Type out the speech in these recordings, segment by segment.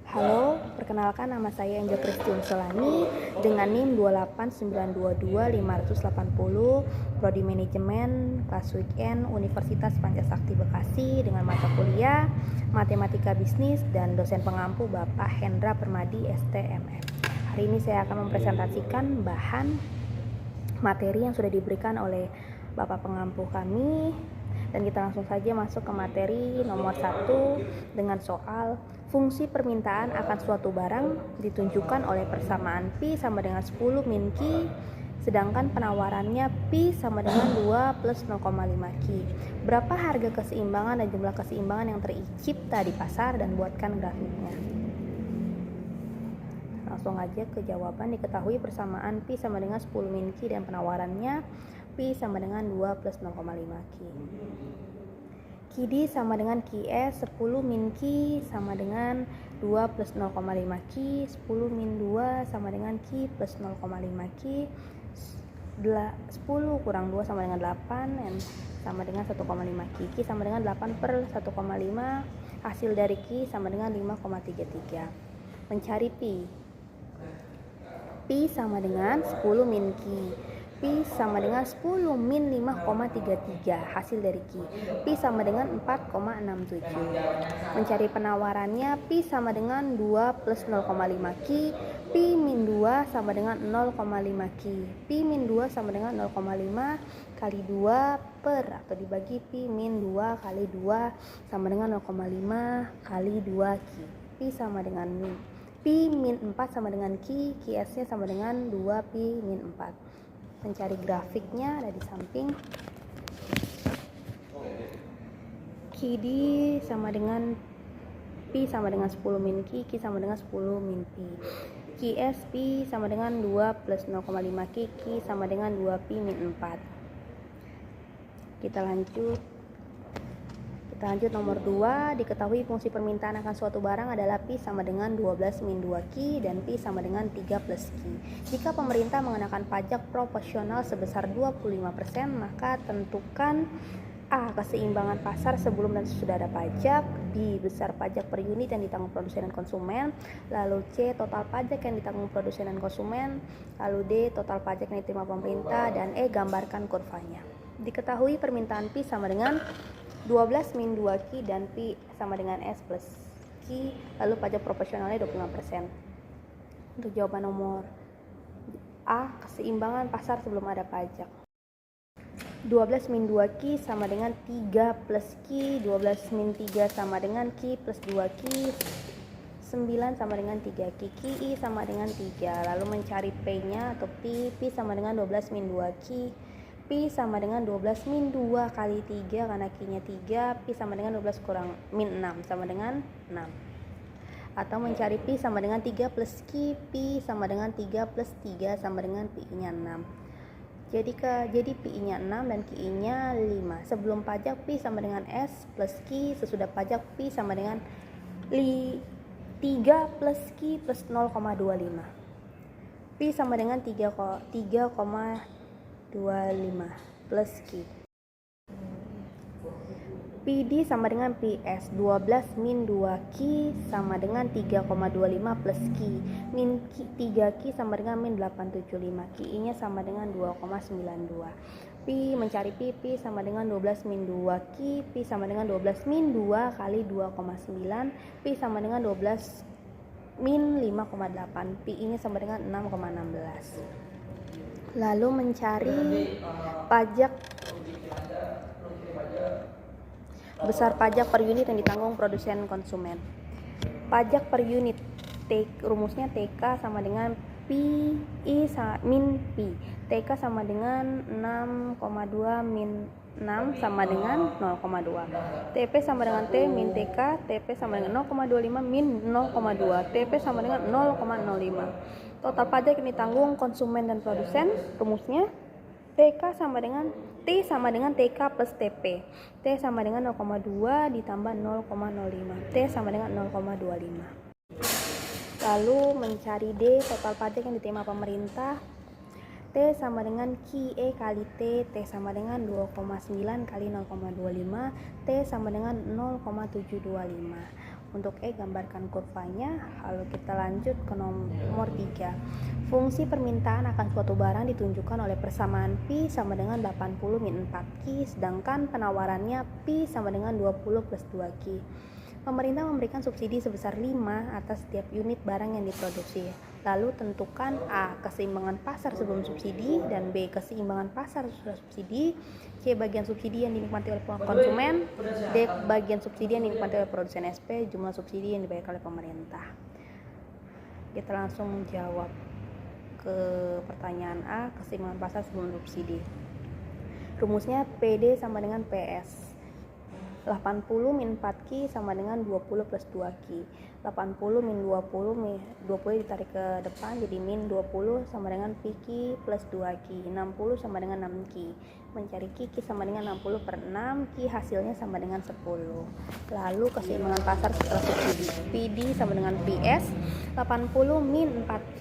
Halo, perkenalkan nama saya Angel Christian Solani dengan NIM 28922-580, Prodi Manajemen, kelas weekend, Universitas Pancasakti Bekasi dengan mata kuliah Matematika Bisnis dan dosen pengampu Bapak Hendra Permadi STMM. Hari ini saya akan mempresentasikan bahan materi yang sudah diberikan oleh Bapak pengampu kami. Dan kita langsung saja masuk ke materi nomor 1 dengan soal fungsi permintaan akan suatu barang ditunjukkan oleh persamaan Pi sama dengan 10 min Q, sedangkan penawarannya Pi sama dengan 2 plus 0,5 Q. Berapa harga keseimbangan dan jumlah keseimbangan yang tercipta di pasar, dan buatkan grafiknya. Langsung aja ke jawaban. Diketahui persamaan Pi sama dengan 10 min Q dan penawarannya Pi sama dengan 2 plus 0,5 Q. QD sama dengan QS, 10 min Q sama dengan 2 plus 0,5 Q, 10 min 2 sama dengan Q plus 0,5 Q, 10 kurang 2 sama dengan 8, dan sama dengan 1,5 Q. Q sama dengan 8 per 1,5, hasil dari Q sama dengan 5,33. Mencari Pi. Pi sama dengan 10 min Q. Pi sama dengan 10 min 5,33, hasil dari Q. Pi sama dengan 4,67. Mencari penawarannya. Pi sama dengan 2 plus 0,5 Q. Pi min 2 sama dengan 0,5 Q. Pi min 2 sama dengan 0,5 kali 2 per, atau dibagi Pi min 2 kali 2 sama dengan 0,5 kali 2 Q. Pi sama dengan min. Pi min 4 sama dengan Q, QS nya sama dengan 2 Pi min 4. Mencari grafiknya ada di samping. QD sama dengan Pi sama dengan 10 min Q, Q sama dengan 10 min Pi. QS Pi sama dengan 2 plus 0,5 Q, Q sama dengan 2 Pi min 4. Kita lanjut nomor 2. Diketahui fungsi permintaan akan suatu barang adalah Pi sama dengan 12 min 2 Q dan Pi sama dengan 3 plus Q. Jika pemerintah mengenakan pajak proporsional sebesar 25%, maka tentukan A. Keseimbangan pasar sebelum dan sesudah ada pajak. B. Besar pajak per unit yang ditanggung produsen dan konsumen. Lalu C. Total pajak yang ditanggung produsen dan konsumen. Lalu D. Total pajak yang diterima pemerintah. Dan E. Gambarkan kurvanya. Diketahui permintaan Pi sama dengan 12 min 2 Q dan Pi sama dengan S plus Q, lalu pajak proporsionalnya 25%. Untuk jawaban nomor A, keseimbangan pasar sebelum ada pajak. 12 min 2 Q sama dengan 3 plus Q, 12 min 3 sama dengan Q plus 2 Q, 9 sama dengan 3 Q, QI sama dengan 3. Lalu mencari P-nya atau Pi sama dengan 12 min 2 Q. Pi sama dengan 12 min 2 kali 3 karena Q-nya 3. Pi sama dengan 12 kurang min 6 sama dengan 6. Atau mencari Pi sama dengan 3 plus Q. Pi sama dengan 3 plus 3 sama dengan Pi-nya 6. Jadi Pi-nya 6 dan Q-nya 5. Sebelum pajak Pi sama dengan S plus Q. Sesudah pajak Pi sama dengan 3 plus Q plus 0,25. Pi sama dengan 3,25 plus Q. PD sama dengan PS, 12 min 2 Q sama dengan 3,25 plus Q. Min 3 Q sama dengan min 875. Q nya sama dengan 2,92. Pi mencari Pi sama dengan 12 min 2 Q. Pi sama dengan 12 min 2 kali 2,9. Pi sama dengan 12 min 5,8. Pi nya sama dengan 6,16. Lalu mencari pajak, besar pajak per unit yang ditanggung produsen konsumen. Pajak per unit, rumusnya TK sama dengan Pi min Pi. TK sama dengan 6,2 min 6 sama dengan 0,2. TP sama dengan T min TK. TP sama dengan 0,25 min 0,2. TP sama dengan 0,05. Total pajak yang ditanggung konsumen dan produsen, rumusnya TK sama dengan T sama dengan TK plus TP. T sama dengan 0,2 ditambah 0,05. T sama dengan 0,25. Lalu mencari D, total pajak yang diterima pemerintah. T sama dengan QE kali T. T sama dengan 2,9 kali 0,25. T sama dengan 0,725. Untuk E gambarkan kurvanya. Lalu kita lanjut ke nomor 3. Fungsi permintaan akan suatu barang ditunjukkan oleh persamaan Pi sama dengan 80 min 4Q, sedangkan penawarannya Pi sama dengan 20 plus 2Q. Pemerintah memberikan subsidi sebesar 5 atas setiap unit barang yang diproduksi. Lalu tentukan A. Keseimbangan pasar sebelum subsidi, dan B. Keseimbangan pasar sesudah subsidi, C. Bagian subsidi yang dinikmati oleh konsumen, D. Bagian subsidi yang dinikmati oleh produsen SP, jumlah subsidi yang dibayar oleh pemerintah. Kita langsung jawab ke pertanyaan A. Keseimbangan pasar sebelum subsidi. Rumusnya PD sama dengan PS. 80 min 4Q sama dengan 20 plus 2Q. 80 min 20 ditarik ke depan jadi min 20 sama dengan PQ plus 2Q. 60 sama dengan 6Q. Mencari Q sama dengan 60 per 6, Q hasilnya sama dengan 10. Lalu keseimbangan pasar setelah subsidi. PD sama dengan PS. 80 min 4Q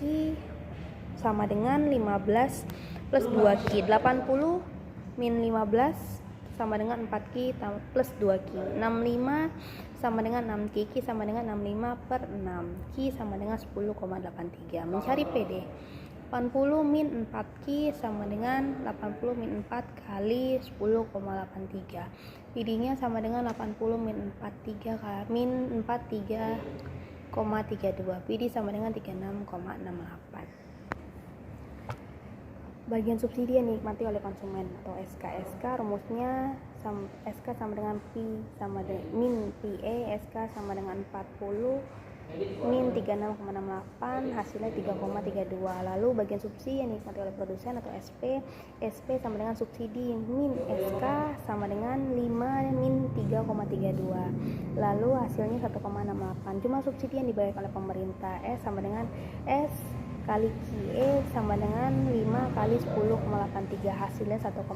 sama dengan 15 plus 2Q. 80 min 15 sama dengan 4Q plus 2Q. 65 sama dengan 6Q, Q sama dengan 65 per 6, Q sama dengan 10,83. Mencari PD. 80 min 4Q sama dengan 80 min 4 kali 10,83. PD-nya sama dengan 80 min 43 kali min 43,32. PD sama dengan 36,68. Bagian subsidi yang dinikmati oleh konsumen atau SK. Rumusnya SK sama dengan Pi sama dengan min PE, SK sama dengan 40 min 36,68, hasilnya 3,32. Lalu bagian subsidi yang dinikmati oleh produsen atau SP sama dengan subsidi min SK sama dengan 5 min 3,32. Lalu hasilnya 1,68. Jumlah subsidi yang dibayar oleh pemerintah S sama dengan S kali QE sama dengan 5 kali 10,83, hasilnya 1,68.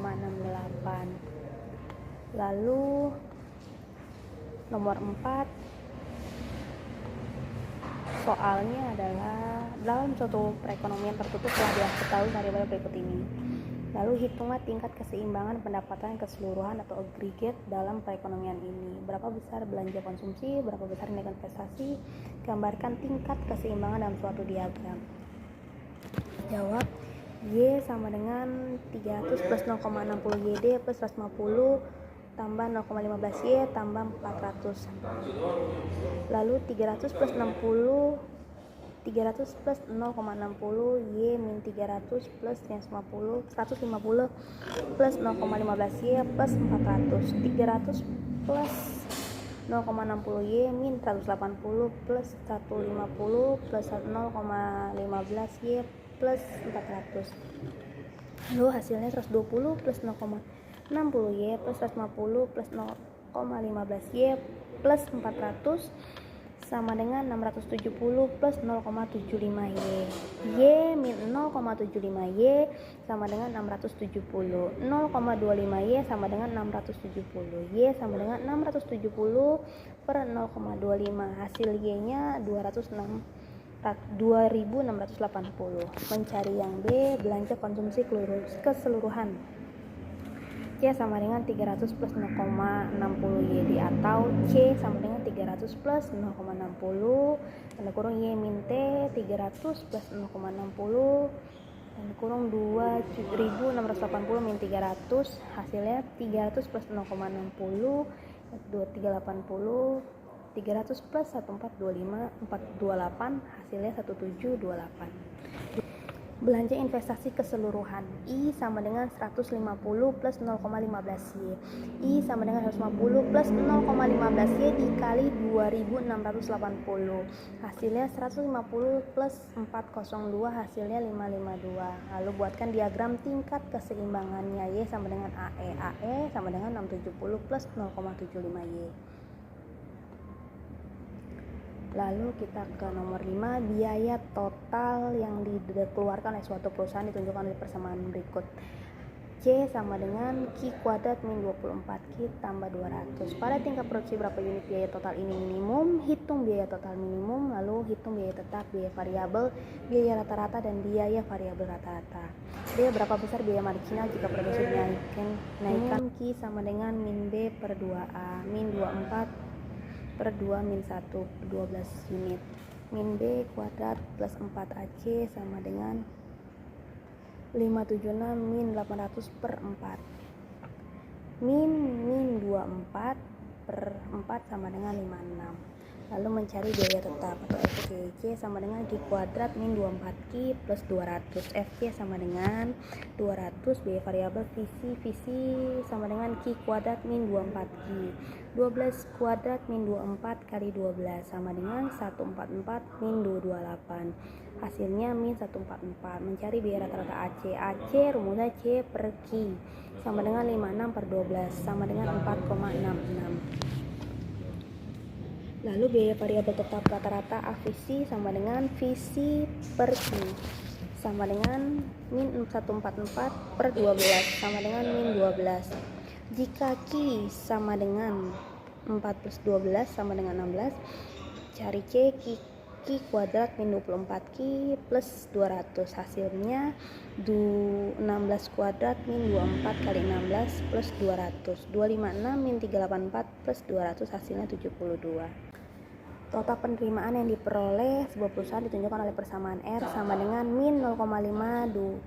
Lalu nomor 4, soalnya adalah dalam suatu perekonomian tertutup telah diketahui variabel berikut ini. Lalu hitunglah tingkat keseimbangan pendapatan keseluruhan atau aggregate dalam perekonomian ini. Berapa besar belanja konsumsi, berapa besar nilai investasi, gambarkan tingkat keseimbangan dalam suatu diagram. Jawab. Y sama dengan 300 plus 0,60 YD plus 150 tambah 0,15 Y tambah 400. Lalu 300 plus 0,60 Y min 300 plus 150 plus 0,15 Y plus 400. 300 plus 0,60 Y min 180 plus 150 plus 0,15 Y plus 400. Lalu hasilnya 120 plus 0,60 Y plus 150 plus 0,15 Y plus 400 sama dengan 670 plus 0,75 Y. Y min 0,75 Y sama dengan 670. 0,25 Y sama dengan 670. Y sama dengan 670 per 0,25. Hasil Y-nya 2.680. Mencari yang B, belanja konsumsi keseluruhan. C sama dengan 300 plus 0,60 YD atau C sama dengan 300 plus 0,60 tanda kurung Y min T 300 plus 0,60 tanda kurung 2.680 min 300, hasilnya 300 plus 0,60 2380. 300 plus 1425 428, hasilnya 1728. Belanja investasi keseluruhan. I sama dengan 150 plus 0,15 Y. I sama dengan 150 plus 0,15 Y dikali 2.680. Hasilnya 150 plus 402, hasilnya 552. Lalu buatkan diagram tingkat keseimbangannya. Y sama dengan AE. AE sama dengan 670 plus 0,75 Y. Lalu kita ke nomor 5, biaya total yang dikeluarkan oleh suatu perusahaan ditunjukkan oleh persamaan berikut. C sama dengan Q kuadrat min 24Q tambah 200. Pada tingkat produksi berapa unit biaya total ini minimum? Hitung biaya total minimum, lalu hitung biaya tetap, biaya variabel, biaya rata-rata, dan biaya variabel rata-rata. B, berapa besar biaya marginal jika produksi dinaikkan? Q sama dengan min B per 2A. Min 24 per 2 min 1 per 12 unit. Min B kuadrat plus 4AC sama dengan 576 min 800 per 4. Min 24 per 4 sama dengan 56. Lalu mencari biaya tetap atau FCC sama dengan Q kuadrat min 24Q plus 200. FC sama dengan 200. Biaya variabel visi sama dengan Q kuadrat min 24Q. 12 kuadrat min 24 kali 12 sama dengan 144 min 228. Hasilnya min 144. Mencari biaya rata-rata AC. AC rumusnya C per Q sama dengan 56 per 12 sama dengan 4,66. Lalu biaya variabel tetap rata-rata visi sama dengan visi per Q sama dengan min 144 per 12 sama dengan min 12. Jika Q sama dengan 4 plus 12 sama dengan 16, cari C Q kuadrat min 24Q plus 200. Hasilnya 16 kuadrat min 24 kali 16 plus 200. 256 min 384 plus 200 hasilnya 72. Total penerimaan yang diperoleh sebuah perusahaan ditunjukkan oleh persamaan R sama dengan min 0,5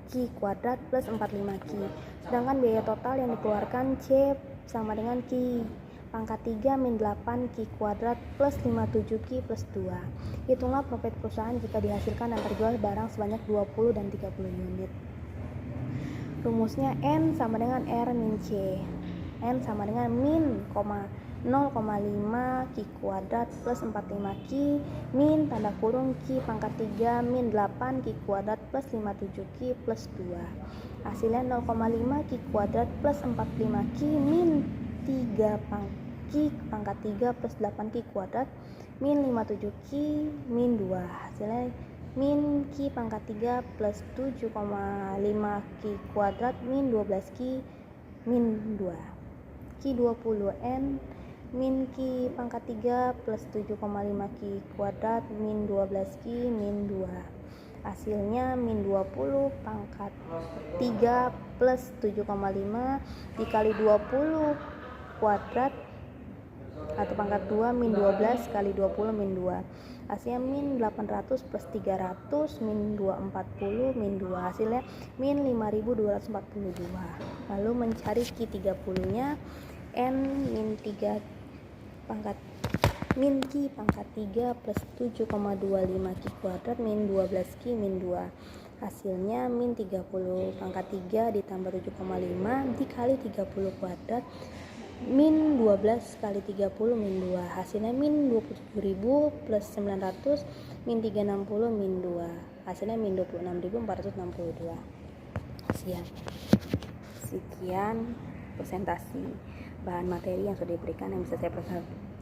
Q kuadrat plus 45Q. Sedangkan biaya total yang dikeluarkan C sama dengan Q pangkat 3 min 8 Q kuadrat plus 57Q plus 2. Hitunglah profit perusahaan jika dihasilkan dan terjual barang sebanyak 20 dan 30 unit. Rumusnya N sama dengan R min C. N sama dengan min 0,5 Q kuadrat plus 45Q min tanda kurung Q pangkat 3 min 8 Q kuadrat plus 57Q plus 2. Hasilnya 0,5 Q kuadrat plus 45Q min 3 Q pangkat 3 plus 8Q kuadrat min 57Q min 2. Hasilnya min Q pangkat 3 plus 7,5 Q kuadrat min 12Q min 2. Q 20 N min Q pangkat 3 plus 7,5 Q kuadrat min 12Q min 2. Hasilnya min 20 pangkat 3 plus 7,5 dikali 20 kuadrat atau pangkat 2 min 12 kali 20 min 2. Hasilnya min 800 plus 300 min 240 min 2. Hasilnya min 5242. Lalu mencari Q 30 nya N min 3 pangkat min Q pangkat 3 plus 7,25 Q kuadrat min 12Q min 2. Hasilnya min 30 pangkat 3 ditambah 7,5 dikali 30 kuadrat min 12 kali 30 min 2. Hasilnya min 27.000 plus 900 min 360 min 2. Hasilnya min 26.462. Sekian presentasi bahan materi yang sudah diberikan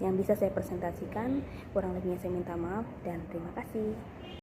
yang bisa saya presentasikan. Kurang lebihnya saya minta maaf dan terima kasih.